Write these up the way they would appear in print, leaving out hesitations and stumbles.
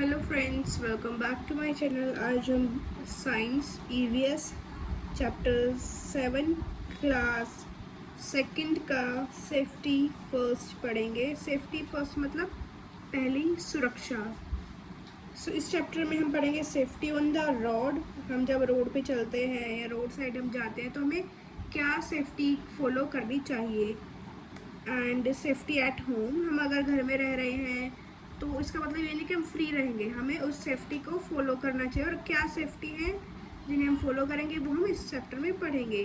Hello friends, welcome back to my channel. आज हम science EVS chapter 7 class second का safety first पढ़ेंगे। Safety first मतलब पहली सुरक्षा। इस चैप्टर में हम पढ़ेंगे सेफ्टी ऑन द रोड। हम जब रोड पे चलते हैं या रोड साइड हम जाते हैं तो हमें क्या सेफ्टी फॉलो करनी चाहिए। एंड सेफ्टी एट होम, हम अगर घर में रह रहे हैं तो इसका मतलब ये नहीं कि हम फ्री रहेंगे, हमें उस सेफ्टी को फॉलो करना चाहिए। और क्या सेफ्टी है जिन्हें हम फॉलो करेंगे वो हम इस चैप्टर में पढ़ेंगे।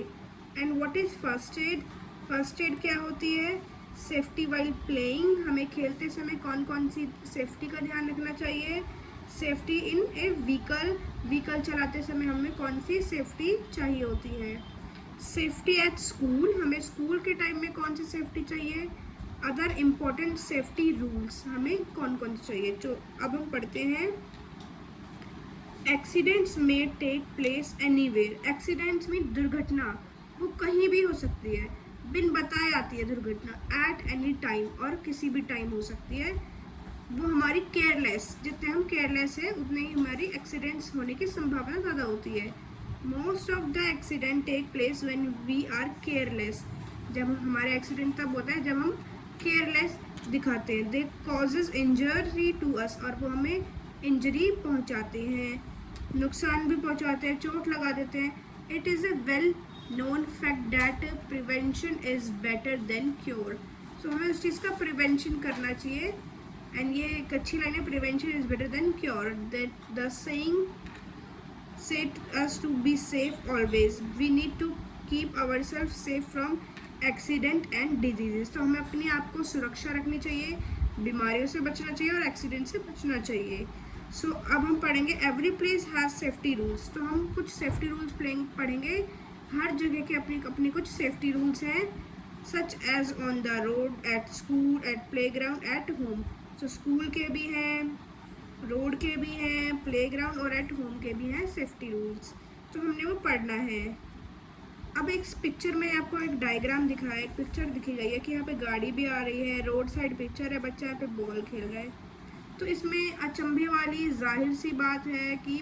And what is first aid. First aid क्या होती है? सेफ्टी वाइल प्लेइंग, हमें खेलते समय कौन कौन सी सेफ्टी का ध्यान रखना चाहिए। Safety in A vehicle, vehicle चलाते समय हमें कौन सी सेफ्टी चाहिए होती है। सेफ्टी एट स्कूल, हमें स्कूल के टाइम में कौन सी सेफ्टी चाहिए। अदर इम्पोर्टेंट सेफ्टी रूल्स हमें कौन कौन से चाहिए। जो अब हम पढ़ते हैं एक्सीडेंट्स में टेक प्लेस एनीवेयर। एक्सीडेंट्स में दुर्घटना वो कहीं भी हो सकती है, बिन बताए आती है दुर्घटना। एट एनी टाइम, और किसी भी टाइम हो सकती है। वो हमारी केयरलेस, जितने हम केयरलेस हैं उतने ही हमारी एक्सीडेंट्स होने की संभावना ज़्यादा होती है। Most of the accident take place when we are careless. जब हमारे एक्सीडेंट तब होता है जब हम केयरलेस दिखाते हैं। दे कॉजेज इंजरी टू अस, और वो हमें इंजरी पहुंचाते हैं, नुकसान भी पहुंचाते हैं, चोट लगा देते हैं। It is a well known fact that prevention is better than cure. So हमें उस चीज़ का प्रिवेंशन करना चाहिए। एंड ये एक अच्छी लाइन है, prevention is better than cure. That the saying set us to be safe always. We need to keep ourselves safe from accident and diseases. तो हमें अपने आप को सुरक्षा रखनी चाहिए, बीमारियों से बचना चाहिए और एक्सीडेंट से बचना चाहिए। अब हम पढ़ेंगे every place has safety rules. तो हम कुछ सेफ्टी रूल्स पढ़ेंगे। हर जगह के अपने अपने कुछ सेफ्टी रूल्स हैं, such as on the road, at school, at playground, at home. School के भी हैं, रोड के भी हैं, प्लेग्राउंड और एट होम के भी हैं सेफ्टी रूल्स। तो हमने वो पढ़ना है। अब एक पिक्चर में आपको एक डायग्राम दिखा है, एक पिक्चर दिखी गई है कि यहाँ पे गाड़ी भी आ रही है, रोड साइड पिक्चर है, बच्चा यहाँ पे बॉल खेल रहा है। तो इसमें अचंभे वाली जाहिर सी बात है कि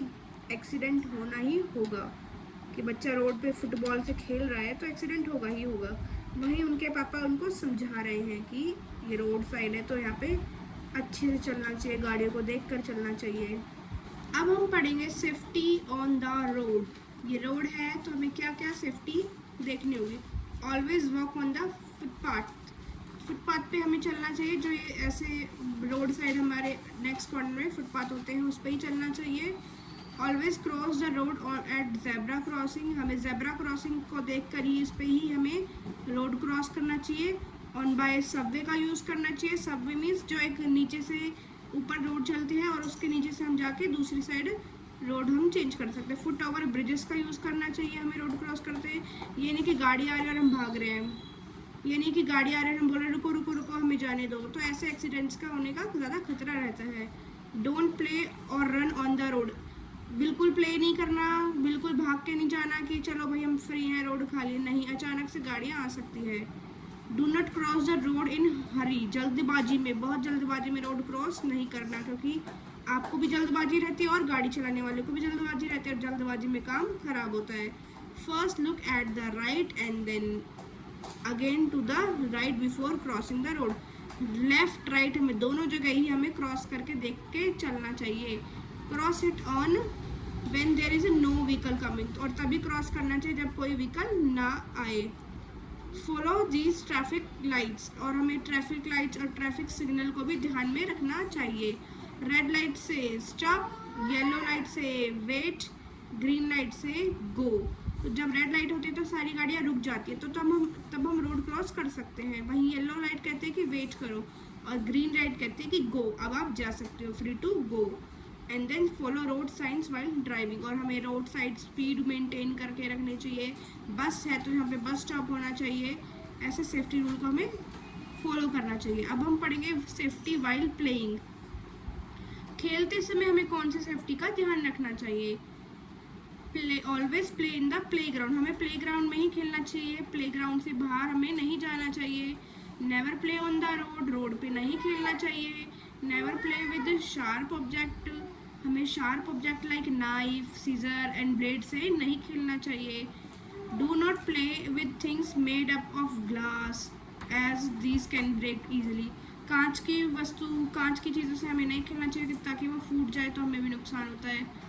एक्सीडेंट होना ही होगा, कि बच्चा रोड पे फुटबॉल से खेल रहा है तो एक्सीडेंट होगा ही होगा। वहीं उनके पापा उनको समझा रहे हैं कि ये रोड साइड है तो यहाँ पे अच्छे से चलना चाहिए, गाड़ियों को देखकर चलना चाहिए। अब हम पढ़ेंगे सेफ्टी ऑन द रोड। ये रोड है तो हमें क्या क्या सेफ्टी देखनी होगी। Always walk on the footpath, footpath पे हमें चलना चाहिए। जो ये ऐसे रोड साइड हमारे नेक्स्ट कॉर्नर में फुटपाथ होते हैं उस पर ही चलना चाहिए। ऑलवेज क्रॉस द रोड और एट जेब्रा क्रॉसिंग, हमें जेब्रा क्रॉसिंग को देख कर ही इस पर ही हमें रोड क्रॉस करना चाहिए। ऑन बाय सबवे का यूज़ करना चाहिए। सबवे मीन्स जो एक नीचे से ऊपर रोड चलती है और उसके नीचे से हम जाके दूसरी साइड रोड हम चेंज कर सकते हैं। फुट ओवर ब्रिजेस का यूज़ करना चाहिए हमें रोड क्रॉस करते हैं। ये नहीं कि गाड़ी आ रही है और हम भाग रहे हैं, ये नहीं कि गाड़ी आ रही है हम बोल रहे हैं रुको रुको रुको हमें जाने दो, तो ऐसे एक्सीडेंट्स का होने का ज़्यादा खतरा रहता है। डोंट प्ले और रन ऑन द रोड, बिल्कुल प्ले नहीं करना, बिल्कुल भाग के नहीं जाना कि चलो भाई हम फ्री हैं रोड खाली, नहीं, अचानक से गाड़ियाँ आ सकती है। Do not cross the road in hurry, जल्दबाजी में, बहुत जल्दबाजी में रोड क्रॉस नहीं करना, क्योंकि आपको भी जल्दबाजी रहती है और गाड़ी चलाने वाले को भी जल्दबाजी रहती है और जल्दबाजी में काम खराब होता है। First look at the right and then again to the right before crossing the road. Left right हमें दोनों जगह ही हमें क्रॉस करके देख के चलना चाहिए। Cross it on when there is no vehicle coming, और तभी क्रॉस करना चाहिए जब कोई व्हीकल ना आए। फॉलो दीज ट्रैफिक लाइट्स, और हमें ट्रैफिक लाइट्स और ट्रैफिक सिग्नल को भी ध्यान में रखना चाहिए। रेड लाइट से स्टॉप, येलो लाइट से वेट, ग्रीन लाइट से गो। तो जब रेड लाइट होती है तो सारी गाड़ियाँ रुक जाती है, तो तब हम रोड क्रॉस कर सकते हैं। वहीं येलो लाइट कहते हैं कि वेट करो और ग्रीन लाइट कहते हैं कि गो, अब आप जा सकते हो, free to go. And then follow road signs while driving, और हमें रोड साइड स्पीड मेंटेन करके रखनी चाहिए। बस है तो यहाँ पे बस स्टॉप होना चाहिए। ऐसे सेफ्टी रूल को हमें फॉलो करना चाहिए। अब हम पढ़ेंगे सेफ्टी वाइल प्लेइंग। खेलते समय हमें कौन सी सेफ्टी का ध्यान रखना चाहिए। Always play in the play ground, हमें प्ले ग्राउंड में ही खेलना चाहिए, प्ले ग्राउंड से बाहर हमें नहीं जाना चाहिए। Never play on the road, road पे नहीं खेलना चाहिए। Never play with sharp object, हमें sharp object like knife, scissor and blade से नहीं खेलना चाहिए। Do not play with things made up of glass as these can break easily. कांच की वस्तु, कांच की चीज़ों से हमें नहीं खेलना चाहिए ताकि वो फूट जाए तो हमें भी नुकसान होता है।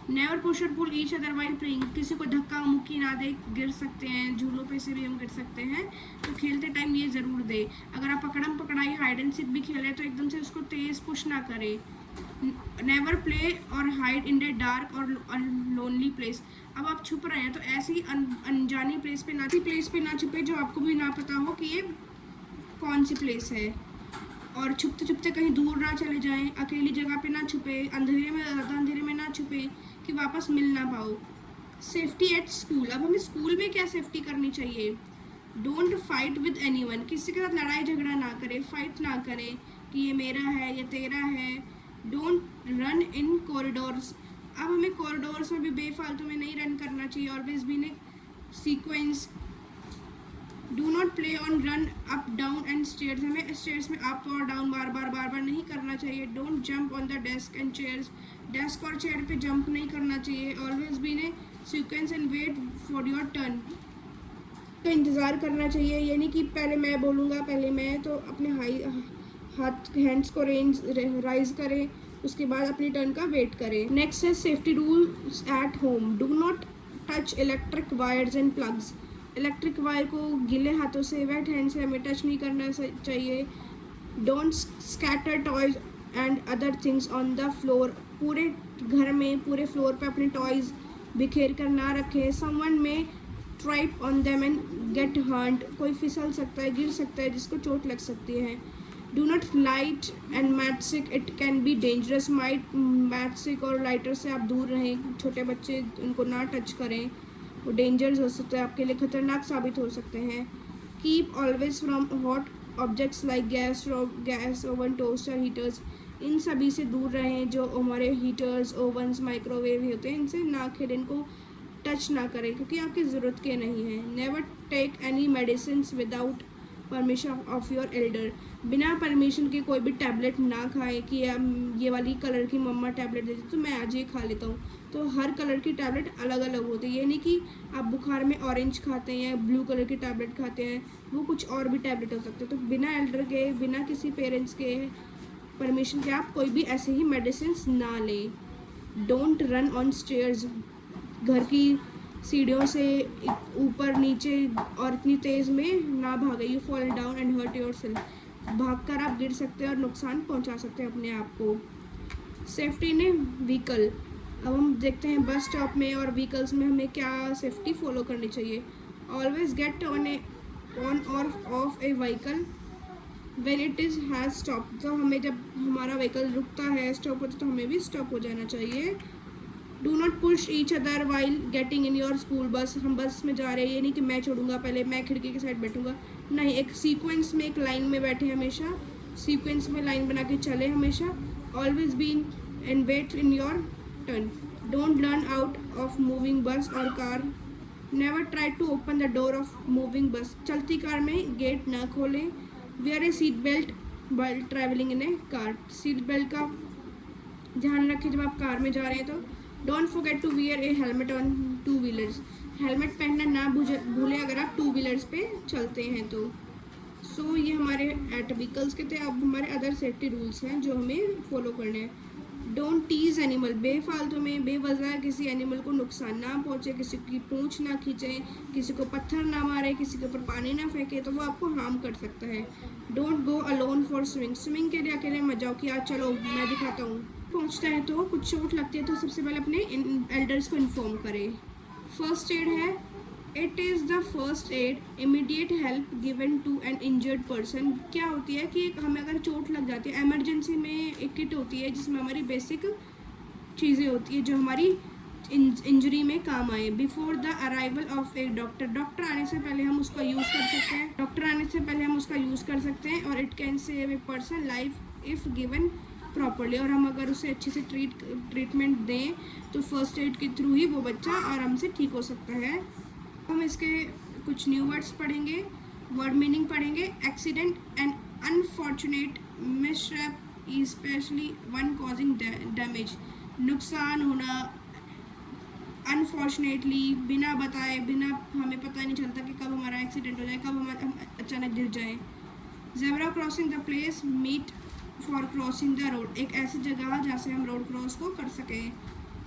नेवर पुश और पुल ईच अदर वाइल प्लेइंग। किसी को धक्का मुक्की ना दे, गिर सकते हैं, झूलों पे से भी हम गिर सकते हैं, तो खेलते टाइम ये ज़रूर दे। अगर आप पकड़म पकड़ाई, हाइड एंड सीक भी खेलें तो एकदम से उसको तेज़ पुश ना करें। नेवर प्ले और हाइड इन द डार्क और लोनली प्लेस। अब आप छुप रहे हैं तो ऐसी अनजानी प्लेस पे ना छुपे जो आपको भी ना पता हो कि ये कौन सी प्लेस है। और छुपते छुपते कहीं दूर ना चले जाएं, अकेली जगह पे ना छुपे, अंधेरे में, ज़्यादा अंधेरे में ना छुपे कि वापस मिल ना पाओ। Safety at school. अब हमें स्कूल में क्या सेफ्टी करनी चाहिए? Don't fight with anyone. किसी के साथ लड़ाई झगड़ा ना करें, फाइट ना करें कि ये मेरा है, ये तेरा है। Don't run in corridors. अब हमें कॉरिडोर्स में भी बेफालतू में नहीं रन करना चाहिए, always be in a sequence. Do not play on run up down and stairs. हमें स्टेयर्स में अप और डाउन बार बार नहीं करना चाहिए। Don't jump on the desk and chairs. Desk और चेयर पे जंप नहीं करना चाहिए। Always be in a sequence and wait for your turn. तो इंतज़ार करना चाहिए, यानी कि पहले मैं बोलूँगा, पहले मैं, तो अपने हाथ हैंड्स को राइज करें, उसके बाद अपनी टर्न का वेट करें। नेक्स्ट है safety rules at home. Do not touch electric wires and plugs. Electric wire को गीले हाथों से, वेट हैंड से हमें टच नहीं करना चाहिए। Don't scatter toys and other things on the floor. पूरे घर में, पूरे फ्लोर पे अपने टॉयज़ बिखेर कर ना रखें। Someone may trip on them and get hurt. कोई फिसल सकता है, गिर सकता है, जिसको चोट लग सकती है। Do not light and matchstick, it can be dangerous. Matchstick और लाइटर से आप दूर रहें। छोटे बच्चे, उनको ना टच करें, वो डेंजर्स हो सकते हैं, आपके लिए खतरनाक साबित हो सकते हैं। Keep always from hot objects like gas oven, toaster, heaters. इन सभी से दूर रहें जो हमारे हीटर्स, ओवन्स, माइक्रोवेव होते हैं, इनसे ना खेलें, इनको टच ना करें क्योंकि आपकी ज़रूरत के नहीं हैं। Never take any medicine without permission of your elder. बिना परमिशन के कोई भी टैबलेट ना खाएं कि ये वाली कलर की मम्मा टैबलेट देती तो मैं आज ये खा लेता हूँ। तो हर कलर की टैबलेट अलग अलग होती है, ये नहीं कि आप बुखार में ऑरेंज खाते हैं या ब्लू कलर की टैबलेट खाते हैं, वो कुछ और भी टैबलेट हो सकते हैं। तो बिना एल्डर के, बिना किसी पेरेंट्स के परमिशन के आप कोई भी ऐसे ही मेडिसिन ना लें। Don't run on stairs. घर की सीढ़ियों से ऊपर नीचे और इतनी तेज़ में ना भागे। You fall down and hurt yourself. भागकर आप गिर सकते हैं और नुकसान पहुंचा सकते हैं अपने आप को। Safety in A vehicle. अब हम देखते हैं बस स्टॉप में और व्हीकल्स में हमें क्या सेफ्टी फॉलो करनी चाहिए। ऑलवेज गेट ऑन और of A vehicle when it is has stop. तो हमें जब हमारा व्हीकल रुकता है, स्टॉप होता है, तो हमें भी स्टॉप हो जाना चाहिए। Do not push each other while getting in your school bus. हम बस में जा रहे हैं, ये नहीं कि मैं छोड़ूंगा पहले, मैं खिड़की के साइड बैठूंगा, नहीं। एक सीक्वेंस में, एक लाइन में बैठे, हमेशा सीक्वेंस में लाइन बना के चले हमेशा। Always be and wait in your turn. Don't lean out of moving bus और car. Never try to open the door of moving bus. चलती कार में गेट ना खोलें। Wear a seat belt while travelling in a car. Seat belt का ध्यान रखें जब आप कार में जा रहे हैं। तो don't forget to wear a helmet on two wheelers. Helmet पहनना ना भूलें अगर आप टू व्हीलर्स पे चलते हैं तो। सो ये हमारे एट व्हीकल्स के थे। अब हमारे अदर सेफ्टी रूल्स हैं जो हमें फॉलो करने हैं। Don't tease animal. बेफालतू में, बेवजह किसी एनिमल को नुकसान ना पहुँचे, किसी की पूँछ ना खींचें, किसी को पत्थर ना मारे, किसी के ऊपर पानी ना फेंके, तो वो आपको हार्म कर सकता है। Don't go alone for swimming. Swimming के लिए अकेले मत जाओ कि आज चलो मैं दिखाता हूँ। पहुँचता है तो कुछ चोट लगती है तो सबसे पहले अपने एल्डर्स को इन्फॉर्म करें। फर्स्ट एड है, it is the first aid, immediate help given to an injured person. क्या होती है कि हमें अगर चोट लग जाती है, एमरजेंसी में एक किट होती है जिसमें हमारी बेसिक चीज़ें होती है जो हमारी इंजरी में काम आए। Before the arrival of A doctor. Doctor आने से पहले हम उसका यूज़ कर सकते हैं। डॉक्टर आने से पहले हम उसका यूज़ कर सकते हैं और it can save a person life if given properly. और हम अगर उसे अच्छे से ट्रीटमेंट दें तो फर्स्ट एड के थ्रू ही वो बच्चा आराम से ठीक हो सकता है। हम इसके कुछ न्यू वर्ड्स पढ़ेंगे, वर्ड मीनिंग पढ़ेंगे। Accident and unfortunate mishap specially one causing damage. नुकसान होना, अनफॉर्चुनेटली, बिना बताए, बिना हमें पता नहीं चलता कि कब हमारा एक्सीडेंट हो जाए, कब हम अचानक गिर जाए। Zebra crossing the place meant for crossing the road, एक ऐसी जगह जहाँ से हम रोड क्रॉस को कर सकें।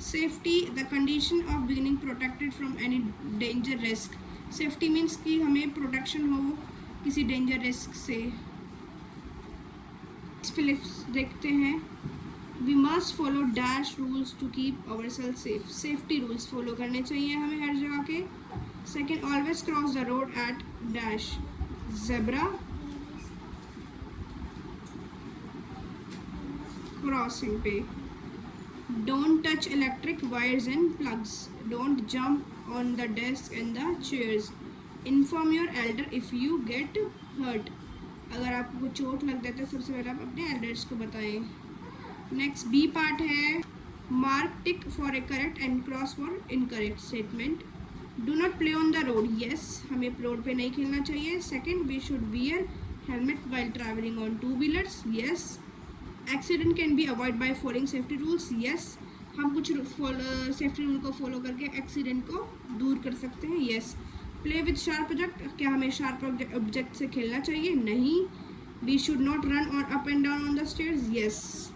Safety the condition of beginning protected from any danger risk, safety means कि हमें प्रोटेक्शन हो किसी डेंजर रिस्क से। फिलिप्स देखते हैं। We must follow dash rules to keep ourselves safe, safety rules फॉलो करने चाहिए हमें हर जगह के। Second, always cross the road at dash zebra crossing पे। Don't touch electric wires and plugs, don't jump on the desk and the chairs, inform your elder if you get hurt, अगर आपको चोट लग जाए तो सबसे पहले आप अपने एल्डर्स को बताएं। नेक्स्ट बी पार्ट है, mark tick for a correct and cross for incorrect statement. Do not play on the road, yes, हमें रोड पे नहीं खेलना चाहिए। Second, we should wear helmet while travelling on two wheelers, yes. Accident can be avoid by following safety rules, yes, हम कुछ safety rule को follow करके एक्सीडेंट को दूर कर सकते हैं, yes. Play with sharp object, क्या हमें शार्प ऑब्जेक्ट से खेलना चाहिए? नहीं। वी शुड नॉट रन और up and down on the stairs, yes.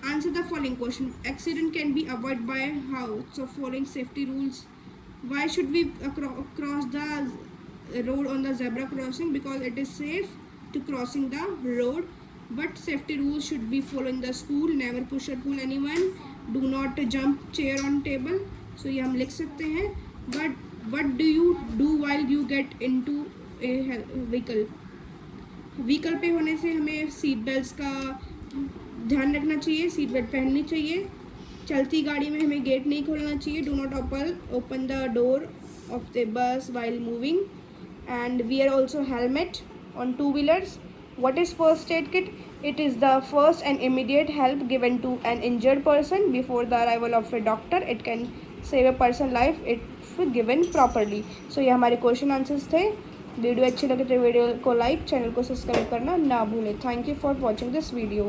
Answer the following question, accident can be avoid by how, so following safety rules. Why should we cross the road on the zebra crossing? Because it is safe to crossing the road, but safety rules should be followed in the school. Never push or pull anyone, do not jump chair on table, so ये हम लिख सकते हैं। but what do you do while you get into a vehicle पे होने से हमें seat belt का ध्यान रखना चाहिए, सीट बेल्ट पहननी चाहिए। चलती गाड़ी में हमें गेट नहीं खोलना चाहिए, do not open the door of the bus while moving, and wear also helmet on two wheelers. What is first aid kit? It is the first and immediate help given to an injured person before the arrival of a doctor. It can save a person life if given properly. So ये हमारे question answers थे। Video अच्छी लगे तो video को like, channel को subscribe करना ना भूलें। Thank you for watching this video.